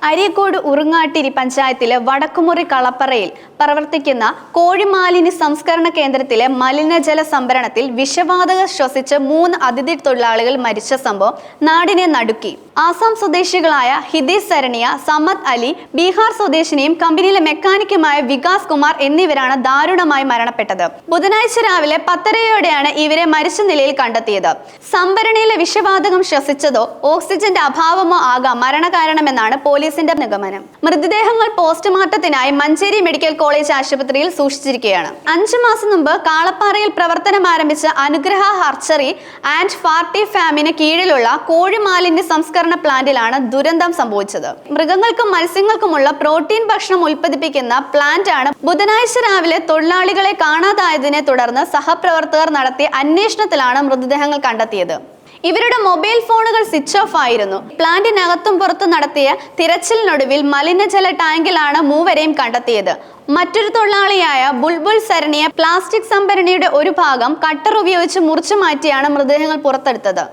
അരീക്കോട് ഉറുങ്ങാട്ടിരി പഞ്ചായത്തിലെ വടക്കുമുറി കളപ്പറയിൽ പ്രവർത്തിക്കുന്ന കോഴിമാലിന്യ സംസ്കരണ കേന്ദ്രത്തിലെ മലിനജല സംഭരണത്തിൽ വിഷവാതകം ശ്വസിച്ച് 3 അതിഥി തൊഴിലാളികൾ മരിച്ച സംഭവം നാടിനെ നടുക്കി. ആസാം സ്വദേശികളായ ഹിതേഷ് സരണിയ, സമദ് അലി, ബീഹാർ സ്വദേശിനിയും കമ്പനിയിലെ മെക്കാനിക്കുമായ വികാസ് കുമാർ എന്നിവരാണ് ദാരുണമായി മരണപ്പെട്ടത്. ബുധനാഴ്ച രാവിലെ 10:30യോടെയാണ് ഇവരെ മരിച്ച നിലയിൽ കണ്ടെത്തിയത്. സംഭരണിയിലെ വിഷവാതകം ശ്വസിച്ചതോ ഓക്സിജന്റെ അഭാവമോ ആകാം മരണകാരണമെന്നാണ് പോലീസിന്റെ നിഗമനം. മൃതദേഹങ്ങൾ പോസ്റ്റ്മോർട്ടത്തിനായി മഞ്ചേരി മെഡിക്കൽ കോളേജ് ആശുപത്രിയിൽ സൂക്ഷിച്ചിരിക്കുകയാണ്. 5 മാസം മുമ്പ് കാളപ്പാറയിൽ പ്രവർത്തനം ആരംഭിച്ച അനുഗ്രഹ ഹർച്ചറി ആൻഡ് പാർട്ടി ഫാമിന് കീഴിലുള്ള കോഴിമാലിന്യ സംസ്കരണ പ്ലാന്റിലാണ് ദുരന്തം സംഭവിച്ചത്. മൃഗങ്ങൾക്കും മത്സ്യങ്ങൾക്കുമുള്ള പ്രോട്ടീൻ ഭക്ഷണം ഉൽപ്പാദിപ്പിക്കുന്ന പ്ലാന്റ് ആണ്. ബുധനാഴ്ച രാവിലെ തൊഴിലാളികളെ കാണാതായതിനെ തുടർന്ന് സഹപ്രവർത്തകർ നടത്തിയ അന്വേഷണത്തിലാണ് മൃതദേഹങ്ങൾ കണ്ടെത്തിയത്. ഇവരുടെ മൊബൈൽ ഫോണുകൾ സ്വിച്ച് ഓഫ് ആയിരുന്നു. പ്ലാന്റിനകത്തും പുറത്തും നടത്തിയ തിരച്ചിലിനൊടുവിൽ മലിനജല ടാങ്കിലാണ് മൂവരെയും കണ്ടെത്തിയത്. മറ്റൊരു തൊഴിലാളിയായ ബുൾബുൾ സരണിയെ പ്ലാസ്റ്റിക് സംഭരണിയുടെ ഒരു ഭാഗം കട്ടർ ഉപയോഗിച്ച് മുറിച്ചു മാറ്റിയാണ് മൃതദേഹങ്ങൾ പുറത്തെടുത്തത്.